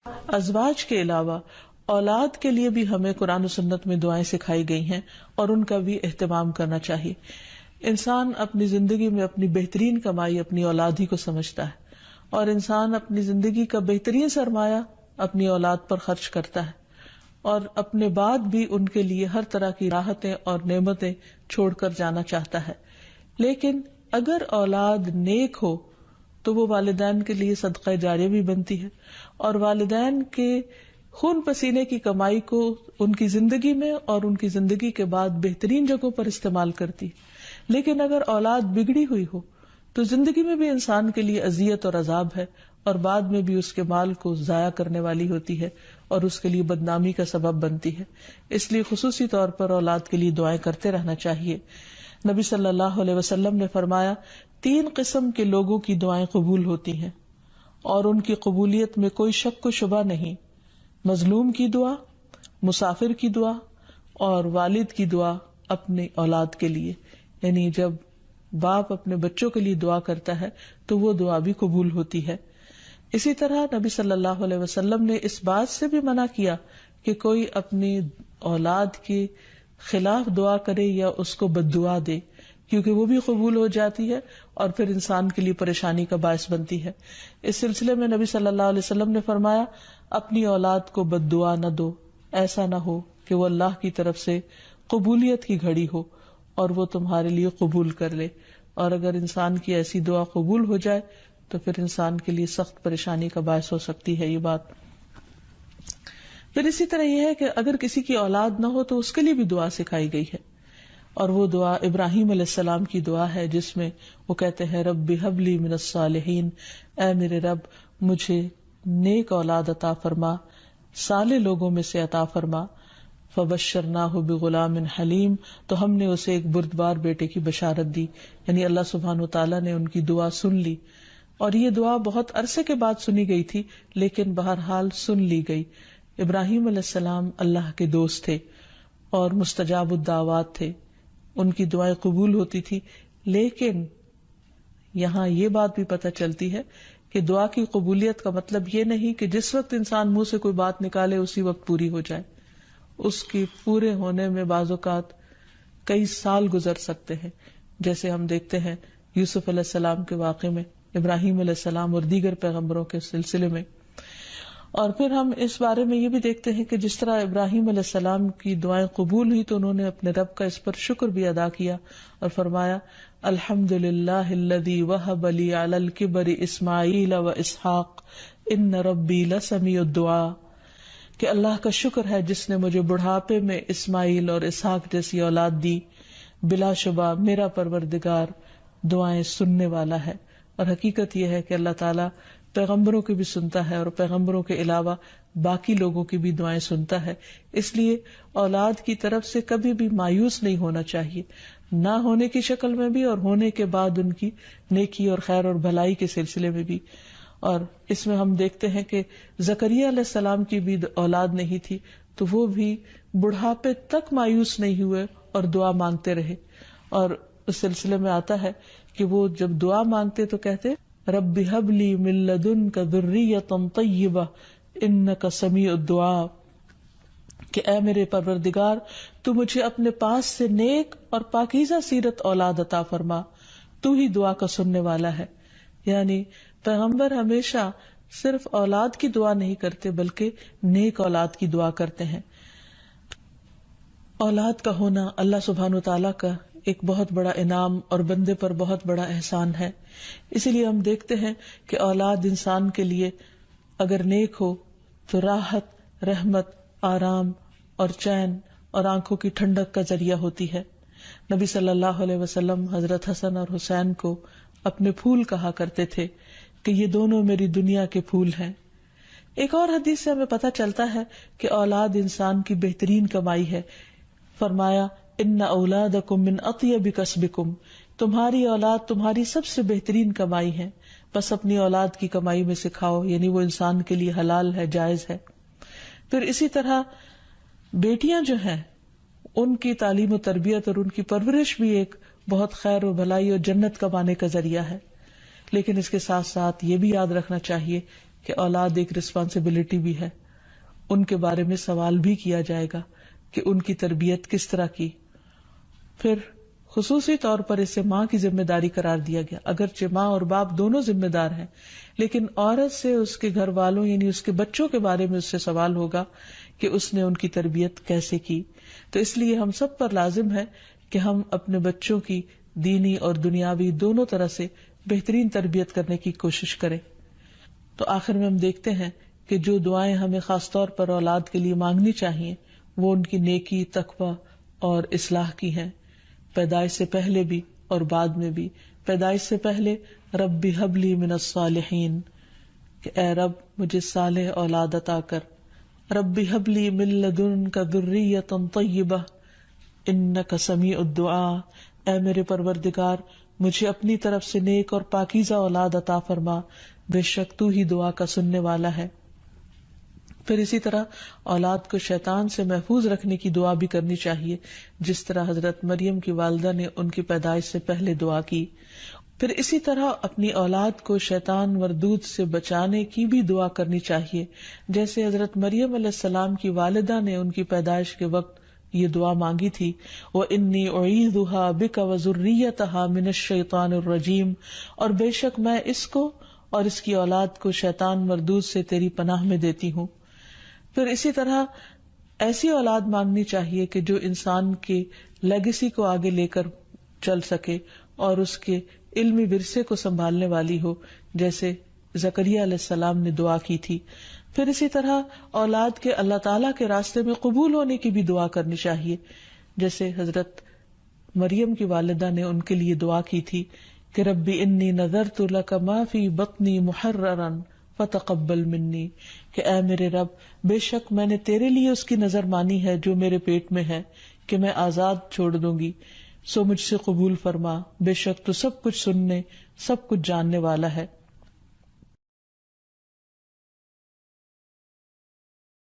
ازواج کے علاوہ اولاد کے لیے بھی ہمیں قرآن و سنت میں دعائیں سکھائی گئی ہیں اور ان کا بھی اہتمام کرنا چاہیے. انسان اپنی زندگی میں اپنی بہترین کمائی اپنی اولاد ہی کو سمجھتا ہے، اور انسان اپنی زندگی کا بہترین سرمایہ اپنی اولاد پر خرچ کرتا ہے، اور اپنے بعد بھی ان کے لیے ہر طرح کی راحتیں اور نعمتیں چھوڑ کر جانا چاہتا ہے. لیکن اگر اولاد نیک ہو تو وہ والدین کے لیے صدقہ جاریہ بھی بنتی ہے، اور والدین کے خون پسینے کی کمائی کو ان کی زندگی میں اور ان کی زندگی کے بعد بہترین جگہوں پر استعمال کرتی. لیکن اگر اولاد بگڑی ہوئی ہو تو زندگی میں بھی انسان کے لیے اذیت اور عذاب ہے، اور بعد میں بھی اس کے مال کو ضائع کرنے والی ہوتی ہے اور اس کے لیے بدنامی کا سبب بنتی ہے. اس لیے خصوصی طور پر اولاد کے لیے دعائیں کرتے رہنا چاہیے. نبی صلی اللہ علیہ وسلم نے فرمایا 3 قسم کے لوگوں کی دعائیں قبول ہوتی ہیں اور ان کی قبولیت میں کوئی شک و شبہ نہیں: مظلوم کی دعا، مسافر کی دعا، اور والد کی دعا اپنی اولاد کے لیے. یعنی جب باپ اپنے بچوں کے لیے دعا کرتا ہے تو وہ دعا بھی قبول ہوتی ہے. اسی طرح نبی صلی اللہ علیہ وسلم نے اس بات سے بھی منع کیا کہ کوئی اپنی اولاد کے خلاف دعا کرے یا اس کو بد دعا دے، کیونکہ وہ بھی قبول ہو جاتی ہے اور پھر انسان کے لیے پریشانی کا باعث بنتی ہے. اس سلسلے میں نبی صلی اللہ علیہ وسلم نے فرمایا اپنی اولاد کو بد دعا نہ دو، ایسا نہ ہو کہ وہ اللہ کی طرف سے قبولیت کی گھڑی ہو اور وہ تمہارے لیے قبول کر لے. اور اگر انسان کی ایسی دعا قبول ہو جائے تو پھر انسان کے لیے سخت پریشانی کا باعث ہو سکتی ہے یہ بات. پھر اسی طرح یہ ہے کہ اگر کسی کی اولاد نہ ہو تو اس کے لیے بھی دعا سکھائی گئی ہے، اور وہ دعا ابراہیم علیہ السلام کی دعا ہے جس میں وہ کہتے ہیں رب ھب لی من الصالحین، اے میرے رب مجھے نیک اولاد عطا فرما، صالح لوگوں میں سے عطا فرما. فبشرناہ بغلام حلیم، تو ہم نے اسے ایک بردبار بیٹے کی بشارت دی. یعنی اللہ سبحانہ وتعالیٰ نے ان کی دعا سن لی، اور یہ دعا بہت عرصے کے بعد سنی گئی تھی لیکن بہرحال سن لی گئی. ابراہیم علیہ السلام اللہ کے دوست تھے اور مستجاب الدعوات تھے، ان کی دعائیں قبول ہوتی تھی. لیکن یہاں یہ بات بھی پتہ چلتی ہے کہ دعا کی قبولیت کا مطلب یہ نہیں کہ جس وقت انسان منہ سے کوئی بات نکالے اسی وقت پوری ہو جائے. اس کی پورے ہونے میں بعض اوقات کئی سال گزر سکتے ہیں، جیسے ہم دیکھتے ہیں یوسف علیہ السلام کے واقعے میں، ابراہیم علیہ السلام اور دیگر پیغمبروں کے سلسلے میں. اور پھر ہم اس بارے میں یہ بھی دیکھتے ہیں کہ جس طرح ابراہیم علیہ السلام کی دعائیں قبول ہوئی تو انہوں نے اپنے رب کا اس پر شکر بھی ادا کیا اور فرمایا الحمدللہ الذی وہب لی علی الکبر اسماعیل و اسحاق ان ربی لسمیع الدعاء، کہ اللہ کا شکر ہے جس نے مجھے بڑھاپے میں اسماعیل اور اسحاق جیسی اولاد دی، بلا شبہ میرا پروردگار دعائیں سننے والا ہے. اور حقیقت یہ ہے کہ اللہ تعالیٰ پیغمبروں کی بھی سنتا ہے اور پیغمبروں کے علاوہ باقی لوگوں کی بھی دعائیں سنتا ہے. اس لیے اولاد کی طرف سے کبھی بھی مایوس نہیں ہونا چاہیے، نہ ہونے کی شکل میں بھی اور ہونے کے بعد ان کی نیکی اور خیر اور بھلائی کے سلسلے میں بھی. اور اس میں ہم دیکھتے ہیں کہ زکریا علیہ السلام کی بھی اولاد نہیں تھی تو وہ بھی بڑھاپے تک مایوس نہیں ہوئے اور دعا مانگتے رہے. اور اس سلسلے میں آتا ہے کہ وہ جب دعا مانگتے تو کہتے رب ھب لی من لدنک ذریۃ طیبہ انک سمیع الدعاء، کہ اے میرے پروردگار تو مجھے اپنے پاس سے نیک اور پاکیزہ سیرت اولاد عطا فرما، تو ہی دعا کا سننے والا ہے. یعنی پیغمبر ہمیشہ صرف اولاد کی دعا نہیں کرتے بلکہ نیک اولاد کی دعا کرتے ہیں. اولاد کا ہونا اللہ سبحانہ وتعالیٰ کا ایک بہت بڑا انعام اور بندے پر بہت بڑا احسان ہے. اسی لیے ہم دیکھتے ہیں کہ اولاد انسان کے لیے اگر نیک ہو تو راحت، رحمت، آرام اور چین اور آنکھوں کی ٹھنڈک کا ذریعہ ہوتی ہے. نبی صلی اللہ علیہ وسلم حضرت حسن اور حسین کو اپنے پھول کہا کرتے تھے کہ یہ دونوں میری دنیا کے پھول ہیں. ایک اور حدیث سے ہمیں پتہ چلتا ہے کہ اولاد انسان کی بہترین کمائی ہے. فرمایا ان اولادکم من اطیب کسبکم، تمہاری اولاد تمہاری سب سے بہترین کمائی ہے، بس اپنی اولاد کی کمائی میں سے کھاؤ، یعنی وہ انسان کے لیے حلال ہے، جائز ہے. پھر اسی طرح بیٹیاں جو ہیں ان کی تعلیم و تربیت اور ان کی پرورش بھی ایک بہت خیر و بھلائی اور جنت کمانے کا ذریعہ ہے. لیکن اس کے ساتھ ساتھ یہ بھی یاد رکھنا چاہیے کہ اولاد ایک رسپانسبلٹی بھی ہے، ان کے بارے میں سوال بھی کیا جائے گا کہ ان کی تربیت کس طرح کی. پھر خصوصی طور پر اسے ماں کی ذمہ داری قرار دیا گیا، اگرچہ ماں اور باپ دونوں ذمہ دار ہیں، لیکن عورت سے اس کے گھر والوں یعنی اس کے بچوں کے بارے میں اس سے سوال ہوگا کہ اس نے ان کی تربیت کیسے کی. تو اس لیے ہم سب پر لازم ہے کہ ہم اپنے بچوں کی دینی اور دنیاوی دونوں طرح سے بہترین تربیت کرنے کی کوشش کریں. تو آخر میں ہم دیکھتے ہیں کہ جو دعائیں ہمیں خاص طور پر اولاد کے لیے مانگنی چاہیے وہ ان کی نیکی، تقوی اور اصلاح کی ہیں، پیدائش سے پہلے بھی اور بعد میں بھی. پیدائش سے پہلے رب ہب لی من الصالحین، کہ اے رب مجھے صالح اولاد عطا کر. رب ہب لی من لدنک ذریۃ طیبہ انک سمیع الدعاء، اے میرے پروردگار مجھے اپنی طرف سے نیک اور پاکیزہ اولاد عطا فرما، بے شک تو ہی دعا کا سننے والا ہے. پھر اسی طرح اولاد کو شیطان سے محفوظ رکھنے کی دعا بھی کرنی چاہیے، جس طرح حضرت مریم کی والدہ نے ان کی پیدائش سے پہلے دعا کی. پھر اسی طرح اپنی اولاد کو شیطان مردود سے بچانے کی بھی دعا کرنی چاہیے، جیسے حضرت مریم علیہ السلام کی والدہ نے ان کی پیدائش کے وقت یہ دعا مانگی تھی، وَإِنِّي أُعِيذُهَا بِكَ وَذُرِّيَّتَهَا مِنَ الشَّيْطَانِ الرَّجِيمِ، اور بے شک میں اس کو اور اس کی اولاد کو شیطان مردود سے تیری پناہ میں دیتی ہوں. پھر اسی طرح ایسی اولاد مانگنی چاہیے کہ جو انسان کے لیگیسی کو آگے لے کر چل سکے اور اس کے علمی ورثے کو سنبھالنے والی ہو، جیسے زکریا علیہ السلام نے دعا کی تھی. پھر اسی طرح اولاد کے اللہ تعالیٰ کے راستے میں قبول ہونے کی بھی دعا کرنی چاہیے، جیسے حضرت مریم کی والدہ نے ان کے لیے دعا کی تھی کہ ربی انی نذرت لک ما فی بطنی محررا فتقبل منی، کہ اے میرے رب بے شک میں نے تیرے لیے اس کی نظر مانی ہے جو میرے پیٹ میں ہے کہ میں آزاد چھوڑ دوں گی، سو مجھ سے قبول فرما، بے شک تو سب کچھ سننے سب کچھ جاننے والا ہے.